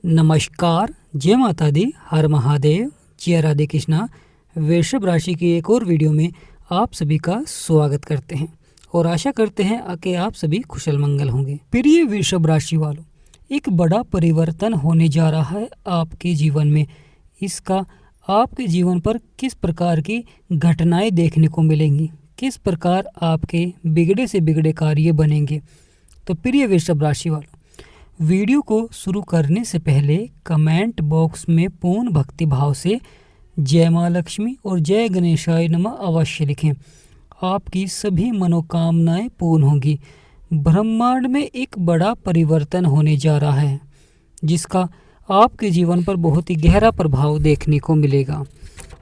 नमस्कार, जय माता दी, हर महादेव, जय राधे कृष्णा। वृषभ राशि की एक और वीडियो में आप सभी का स्वागत करते हैं और आशा करते हैं कि आप सभी कुशल मंगल होंगे। प्रिय वृषभ राशि वालों, एक बड़ा परिवर्तन होने जा रहा है आपके जीवन में। इसका आपके जीवन पर किस प्रकार की घटनाएं देखने को मिलेंगी, किस प्रकार आपके बिगड़े से बिगड़े कार्य बनेंगे। तो प्रिय वृषभ राशि वालों, वीडियो को शुरू करने से पहले कमेंट बॉक्स में पूर्ण भक्ति भाव से जय माँ लक्ष्मी और जय गणेशाय नमः अवश्य लिखें। आपकी सभी मनोकामनाएं पूर्ण होंगी। ब्रह्मांड में एक बड़ा परिवर्तन होने जा रहा है जिसका आपके जीवन पर बहुत ही गहरा प्रभाव देखने को मिलेगा।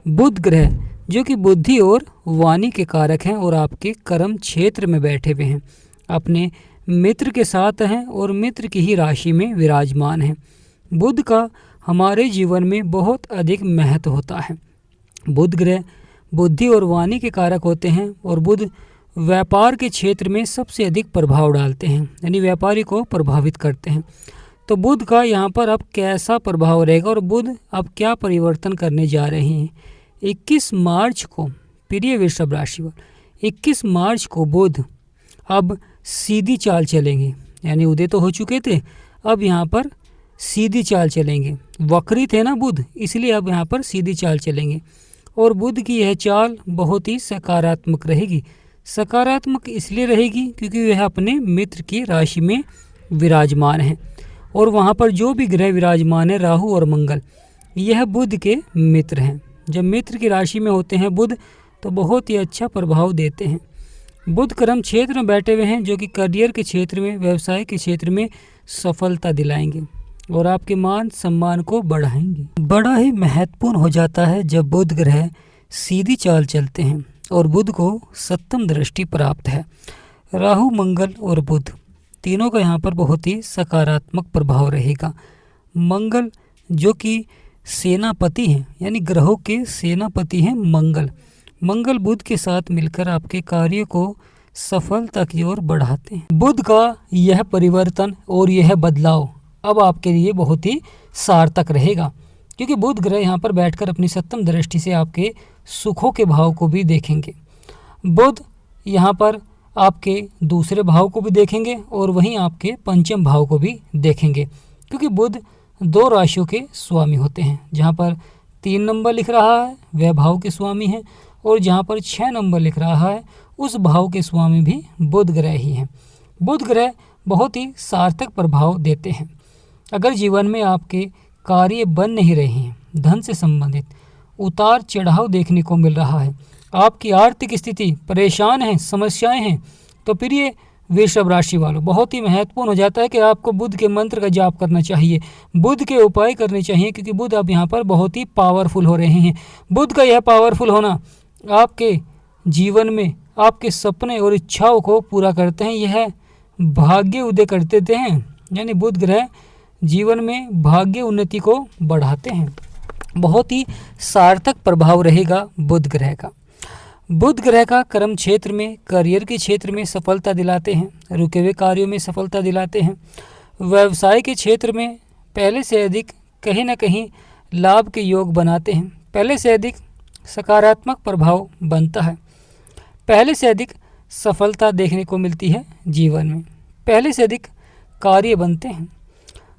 बुध ग्रह जो कि बुद्धि और वाणी के कारक हैं और आपके कर्म क्षेत्र में बैठे हुए हैं, अपने मित्र के साथ हैं और मित्र की ही राशि में विराजमान हैं। बुध का हमारे जीवन में बहुत अधिक महत्व होता है। बुध ग्रह बुद्धि और वाणी के कारक होते हैं और बुध व्यापार के क्षेत्र में सबसे अधिक प्रभाव डालते हैं, यानी व्यापारी को प्रभावित करते हैं। तो बुध का यहाँ पर अब कैसा प्रभाव रहेगा और बुध अब क्या परिवर्तन करने जा रहे हैं। 21 मार्च को प्रिय वृषभ राशि वाले, 21 मार्च को बुध अब सीधी चाल चलेंगे, यानी उदय तो हो चुके थे, अब यहाँ पर सीधी चाल चलेंगे। वक्री थे ना बुध, इसलिए अब यहाँ पर सीधी चाल चलेंगे और बुध की यह चाल बहुत ही सकारात्मक रहेगी। सकारात्मक इसलिए रहेगी क्योंकि वह अपने मित्र की राशि में विराजमान है और वहाँ पर जो भी ग्रह विराजमान है, राहु और मंगल, यह बुध के मित्र हैं। जब मित्र की राशि में होते हैं बुध तो बहुत ही अच्छा प्रभाव देते हैं। बुध कर्म क्षेत्र में बैठे हुए हैं जो कि करियर के क्षेत्र में, व्यवसाय के क्षेत्र में सफलता दिलाएंगे और आपके मान सम्मान को बढ़ाएंगे। बड़ा ही महत्वपूर्ण हो जाता है जब बुध ग्रह सीधी चाल चलते हैं और बुध को सप्तम दृष्टि प्राप्त है। राहु मंगल और बुध तीनों का यहाँ पर बहुत ही सकारात्मक प्रभाव रहेगा। मंगल जो कि सेनापति हैं, यानी ग्रहों के सेनापति हैं मंगल बुध के साथ मिलकर आपके कार्य को सफलता की ओर बढ़ाते हैं। बुध का यह परिवर्तन और यह बदलाव अब आपके लिए बहुत ही सार्थक रहेगा क्योंकि बुध ग्रह यहाँ पर बैठकर अपनी सप्तम दृष्टि से आपके सुखों के भाव को भी देखेंगे। बुध यहाँ पर आपके दूसरे भाव को भी देखेंगे और वहीं आपके पंचम भाव को भी देखेंगे क्योंकि बुध 2 राशियों के स्वामी होते हैं। जहाँ पर 3 नंबर लिख रहा है वह भाव के स्वामी हैं और जहाँ पर 6 नंबर लिख रहा है उस भाव के स्वामी भी बुध ग्रह ही हैं। बुध ग्रह बहुत ही सार्थक प्रभाव देते हैं। अगर जीवन में आपके कार्य बन नहीं रहे हैं, धन से संबंधित उतार चढ़ाव देखने को मिल रहा है, आपकी आर्थिक स्थिति परेशान है, समस्याएं हैं, तो प्रिय वृषभ राशि वालों बहुत ही महत्वपूर्ण हो जाता है कि आपको बुध के मंत्र का जाप करना चाहिए, बुध के उपाय करने चाहिए क्योंकि बुध अब यहाँ पर बहुत ही पावरफुल हो रहे हैं। बुध का यह पावरफुल होना आपके जीवन में आपके सपने और इच्छाओं को पूरा करते हैं, यह भाग्य उदय कर देते हैं, यानी बुध ग्रह जीवन में भाग्य उन्नति को बढ़ाते हैं। बहुत ही सार्थक प्रभाव रहेगा बुध ग्रह का। बुध ग्रह का कर्म क्षेत्र में, करियर के क्षेत्र में सफलता दिलाते हैं, रुके हुए कार्यों में सफलता दिलाते हैं। व्यवसाय के क्षेत्र में पहले से अधिक कहीं ना कहीं लाभ के योग बनाते हैं, पहले से अधिक सकारात्मक प्रभाव बनता है, पहले से अधिक सफलता देखने को मिलती है जीवन में, पहले से अधिक कार्य बनते हैं।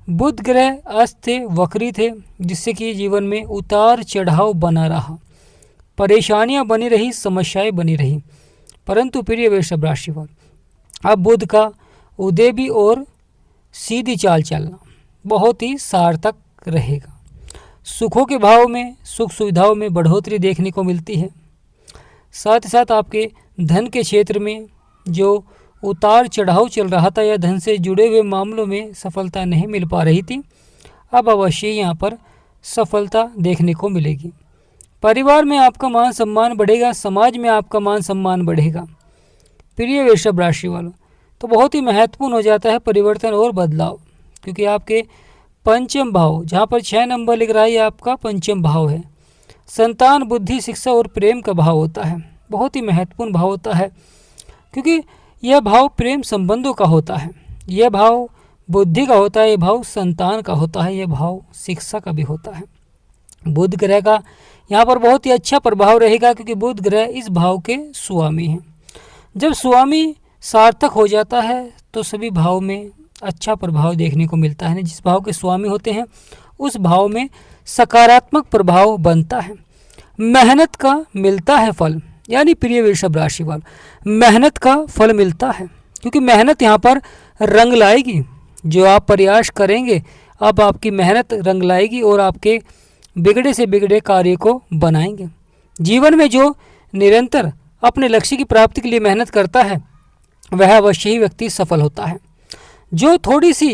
बुध ग्रह अस्त थे, वक्री थे, जिससे कि जीवन में उतार चढ़ाव बना रहा, परेशानियां बनी रही, समस्याएं बनी रही, परंतु प्रिय वृषभ राशि वालों अब बुध का उदय भी और सीधी चाल चलना बहुत ही सार्थक रहेगा। सुखों के भाव में, सुख सुविधाओं में बढ़ोतरी देखने को मिलती है। साथ ही साथ आपके धन के क्षेत्र में जो उतार चढ़ाव चल रहा था या धन से जुड़े हुए मामलों में सफलता नहीं मिल पा रही थी, अब अवश्य यहाँ पर सफलता देखने को मिलेगी। परिवार में आपका मान सम्मान बढ़ेगा, समाज में आपका मान सम्मान बढ़ेगा। प्रिय वृषभ राशि वालों तो बहुत ही महत्वपूर्ण हो जाता है परिवर्तन और बदलाव क्योंकि आपके पंचम भाव, जहाँ पर 6 नंबर लिख रहा है, ये आपका पंचम भाव है। संतान, बुद्धि, शिक्षा और प्रेम का भाव होता है, बहुत ही महत्वपूर्ण भाव होता है क्योंकि यह भाव प्रेम संबंधों का होता है। यह भाव बुद्धि का होता है ये भाव, संतान का होता है ये भाव, शिक्षा का भी होता है। बुध ग्रह का यहाँ पर बहुत ही अच्छा प्रभाव रहेगा क्योंकि बुध ग्रह इस भाव के स्वामी हैं। जब स्वामी सार्थक हो जाता है तो सभी भाव में अच्छा प्रभाव देखने को मिलता है। जिस भाव के स्वामी होते हैं उस भाव में सकारात्मक प्रभाव बनता है। मेहनत का मिलता है फल, यानी प्रिय वृषभ राशि वालों, मेहनत का फल मिलता है क्योंकि मेहनत यहाँ पर रंग लाएगी। जो आप प्रयास करेंगे अब आपकी मेहनत रंग लाएगी और आपके बिगड़े से बिगड़े कार्य को बनाएंगे। जीवन में जो निरंतर अपने लक्ष्य की प्राप्ति के लिए मेहनत करता है वह अवश्य ही व्यक्ति सफल होता है। जो थोड़ी सी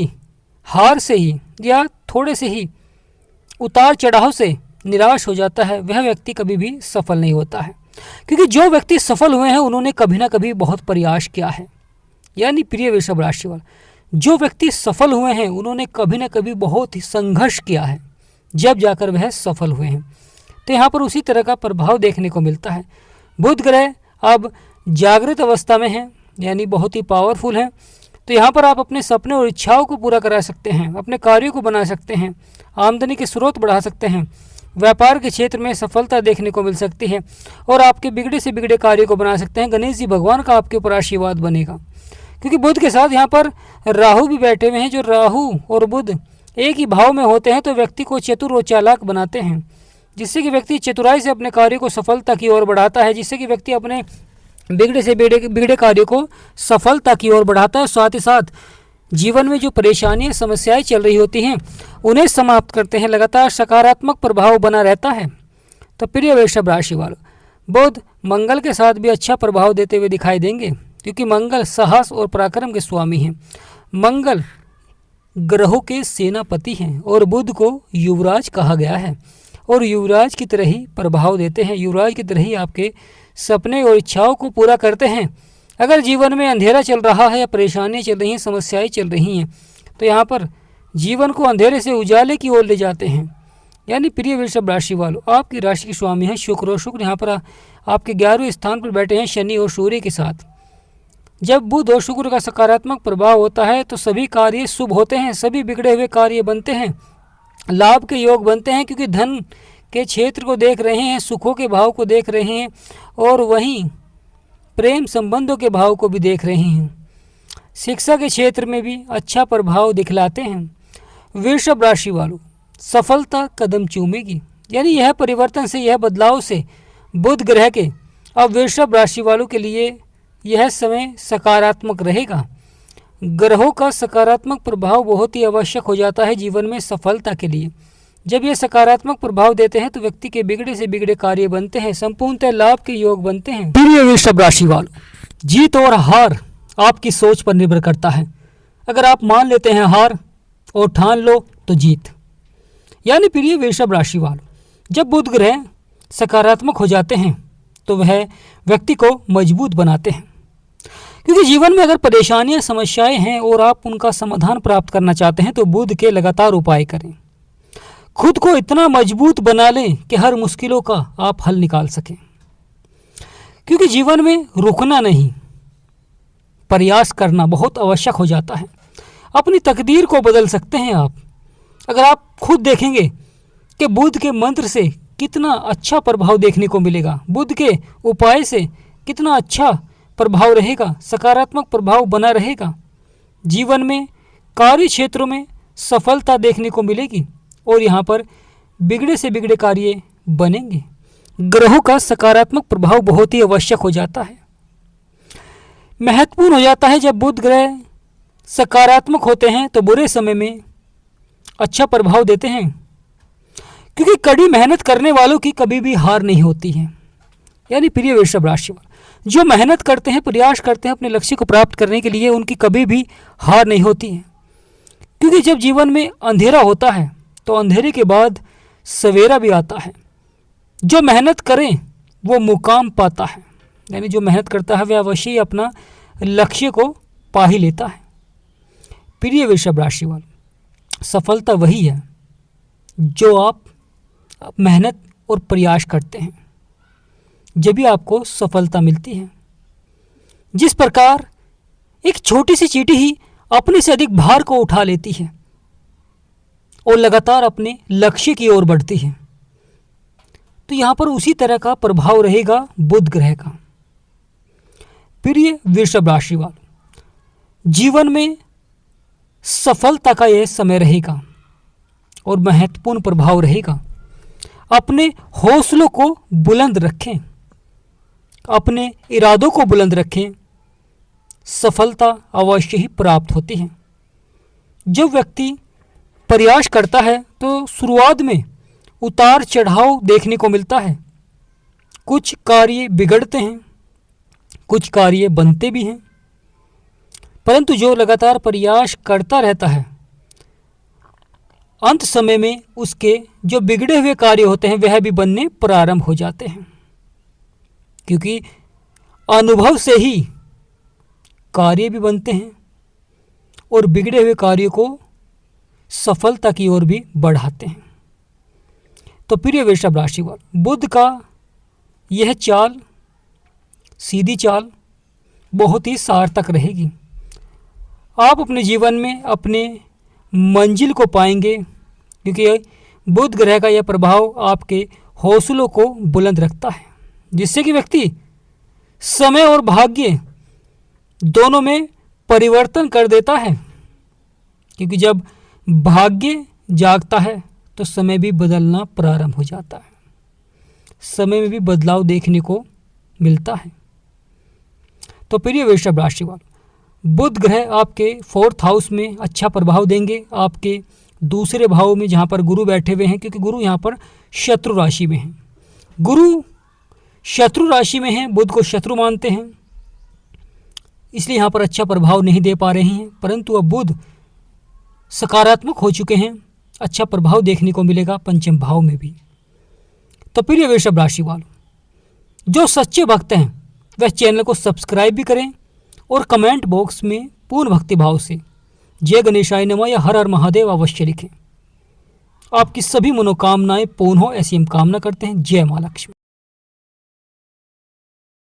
हार से ही या थोड़े से ही उतार चढ़ाव से निराश हो जाता है वह व्यक्ति कभी भी सफल नहीं होता है। क्योंकि जो व्यक्ति सफल हुए हैं उन्होंने कभी ना कभी बहुत प्रयास किया है। यानी प्रिय वृषभ राशि वाले, जो व्यक्ति सफल हुए हैं उन्होंने कभी ना कभी बहुत ही संघर्ष किया है, जब जाकर वह सफल हुए हैं। तो यहाँ पर उसी तरह का प्रभाव देखने को मिलता है। बुध ग्रह अब जागृत अवस्था में है, यानी बहुत ही पावरफुल है। तो यहाँ पर आप अपने सपने और इच्छाओं को पूरा करा सकते हैं, अपने कार्यों को बना सकते हैं, आमदनी के स्रोत बढ़ा सकते हैं, व्यापार के क्षेत्र में सफलता देखने को मिल सकती है और आपके बिगड़े से बिगड़े कार्यों को बना सकते हैं। गणेश जी भगवान का आपके ऊपर आशीर्वाद बनेगा क्योंकि बुध के साथ यहाँ पर राहु भी बैठे हुए हैं। जो राहु और बुध एक ही भाव में होते हैं तो व्यक्ति को चतुर और चालाक बनाते हैं, जिससे कि व्यक्ति चतुराई से अपने कार्य को सफलता की ओर बढ़ाता है, जिससे कि व्यक्ति अपने बिगड़े से बिगड़े कार्य को सफलता की ओर बढ़ाता है। साथ ही साथ जीवन में जो परेशानियां समस्याएं चल रही होती हैं उन्हें समाप्त करते हैं। लगातार सकारात्मक प्रभाव बना रहता है। तो प्रिय वृषभ राशि वालों, बुध मंगल के साथ भी अच्छा प्रभाव देते हुए दिखाई देंगे क्योंकि मंगल साहस और पराक्रम के स्वामी हैं। मंगल ग्रहों के सेनापति हैं और बुध को युवराज कहा गया है और युवराज की तरह ही प्रभाव देते हैं। युवराज की तरह ही आपके सपने और इच्छाओं को पूरा करते हैं। अगर जीवन में अंधेरा चल रहा है या परेशानियाँ चल रही हैं, समस्याएं चल रही हैं, तो यहाँ पर जीवन को अंधेरे से उजाले की ओर ले जाते हैं। यानी प्रिय वृषभ राशि वालों, आपकी राशि के स्वामी हैं शुक्र और शुक्र यहाँ पर आपके 11वें स्थान पर बैठे हैं शनि और सूर्य के साथ। जब बुध और शुक्र का सकारात्मक प्रभाव होता है तो सभी कार्य शुभ होते हैं, सभी बिगड़े हुए कार्य बनते हैं, लाभ के योग बनते हैं क्योंकि धन के क्षेत्र को देख रहे हैं, सुखों के भाव को देख रहे हैं और वहीं प्रेम संबंधों के भाव को भी देख रहे हैं। शिक्षा के क्षेत्र में भी अच्छा प्रभाव दिखलाते हैं। वृषभ राशि वालों, सफलता कदम चूमेगी। यानी यह परिवर्तन से, यह बदलाव से बुध ग्रह के अब वृषभ राशि वालों के लिए यह समय सकारात्मक रहेगा। ग्रहों का सकारात्मक प्रभाव बहुत ही आवश्यक हो जाता है जीवन में सफलता के लिए। जब ये सकारात्मक प्रभाव देते हैं तो व्यक्ति के बिगड़े से बिगड़े कार्य बनते हैं, संपूर्णतः लाभ के योग बनते हैं। प्रिय वृषभ राशि वालों, जीत और हार आपकी सोच पर निर्भर करता है। अगर आप मान लेते हैं हार और ठान लो तो जीत। यानी प्रिय वृषभ राशि वालों, जब बुध ग्रह सकारात्मक हो जाते हैं तो वह व्यक्ति को मजबूत बनाते हैं। क्योंकि जीवन में अगर परेशानियां, समस्याएं हैं और आप उनका समाधान प्राप्त करना चाहते हैं तो बुध के लगातार उपाय करें। खुद को इतना मजबूत बना लें कि हर मुश्किलों का आप हल निकाल सकें। क्योंकि जीवन में रुकना नहीं, प्रयास करना बहुत आवश्यक हो जाता है। अपनी तकदीर को बदल सकते हैं आप। अगर आप खुद देखेंगे कि बुध के मंत्र से कितना अच्छा प्रभाव देखने को मिलेगा, बुध के उपाय से कितना अच्छा प्रभाव रहेगा, सकारात्मक प्रभाव बना रहेगा। जीवन में कार्य क्षेत्रों में सफलता देखने को मिलेगी और यहाँ पर बिगड़े से बिगड़े कार्य बनेंगे। ग्रहों का सकारात्मक प्रभाव बहुत ही आवश्यक हो जाता है, महत्वपूर्ण हो जाता है। जब बुध ग्रह सकारात्मक होते हैं तो बुरे समय में अच्छा प्रभाव देते हैं क्योंकि कड़ी मेहनत करने वालों की कभी भी हार नहीं होती है। यानी प्रिय वृषभ राशि वाले, जो मेहनत करते हैं, प्रयास करते हैं अपने लक्ष्य को प्राप्त करने के लिए, उनकी कभी भी हार नहीं होती है। क्योंकि जब जीवन में अंधेरा होता है तो अंधेरे के बाद सवेरा भी आता है। जो मेहनत करें वो मुकाम पाता है। यानी जो मेहनत करता है वह अवश्य ही अपना लक्ष्य को पा ही लेता है। प्रिय वृषभ राशि वाले, सफलता वही है जो आप मेहनत और प्रयास करते हैं, जब भी आपको सफलता मिलती है। जिस प्रकार एक छोटी सी चींटी ही अपने से अधिक भार को उठा लेती है और लगातार अपने लक्ष्य की ओर बढ़ती है। तो यहाँ पर उसी तरह का प्रभाव रहेगा बुध ग्रह का। फिर ये वृषभ राशि वालों, जीवन में सफलता का यह समय रहेगा और महत्वपूर्ण प्रभाव रहेगा। अपने हौसलों को बुलंद रखें, अपने इरादों को बुलंद रखें, सफलता अवश्य ही प्राप्त होती है। जब व्यक्ति प्रयास करता है तो शुरुआत में उतार चढ़ाव देखने को मिलता है। कुछ कार्य बिगड़ते हैं, कुछ कार्य बनते भी हैं, परंतु जो लगातार प्रयास करता रहता है, अंत समय में उसके जो बिगड़े हुए कार्य होते हैं वह भी बनने प्रारंभ हो जाते हैं, क्योंकि अनुभव से ही कार्य भी बनते हैं और बिगड़े हुए कार्य को सफलता की ओर भी बढ़ाते हैं। तो प्रिय वृषभ राशि वालों, बुध का यह चाल, सीधी चाल, बहुत ही सार्थक रहेगी। आप अपने जीवन में अपने मंजिल को पाएंगे, क्योंकि बुध ग्रह का यह प्रभाव आपके हौसलों को बुलंद रखता है, जिससे कि व्यक्ति समय और भाग्य दोनों में परिवर्तन कर देता है। क्योंकि जब भाग्य जागता है तो समय भी बदलना प्रारंभ हो जाता है, समय में भी बदलाव देखने को मिलता है। तो प्रिय वृषभ राशि वालों, बुध ग्रह आपके 4th हाउस में अच्छा प्रभाव देंगे, आपके दूसरे भाव में जहाँ पर गुरु बैठे हुए हैं, क्योंकि गुरु यहाँ पर शत्रु राशि में हैं। गुरु शत्रु राशि में हैं, बुध को शत्रु मानते हैं, इसलिए यहाँ पर अच्छा प्रभाव नहीं दे पा रहे हैं। परंतु अब बुध सकारात्मक हो चुके हैं, अच्छा प्रभाव देखने को मिलेगा पंचम भाव में भी। तो प्रिय वृषभ राशि वालों, जो सच्चे भक्त हैं वह चैनल को सब्सक्राइब भी करें और कमेंट बॉक्स में पूर्ण भक्ति भाव से जय गणेशाय नमः या हर हर महादेव अवश्य लिखें। आपकी सभी मनोकामनाएं पूर्ण हो, ऐसी हम कामना करते हैं। जय मां लक्ष्मी।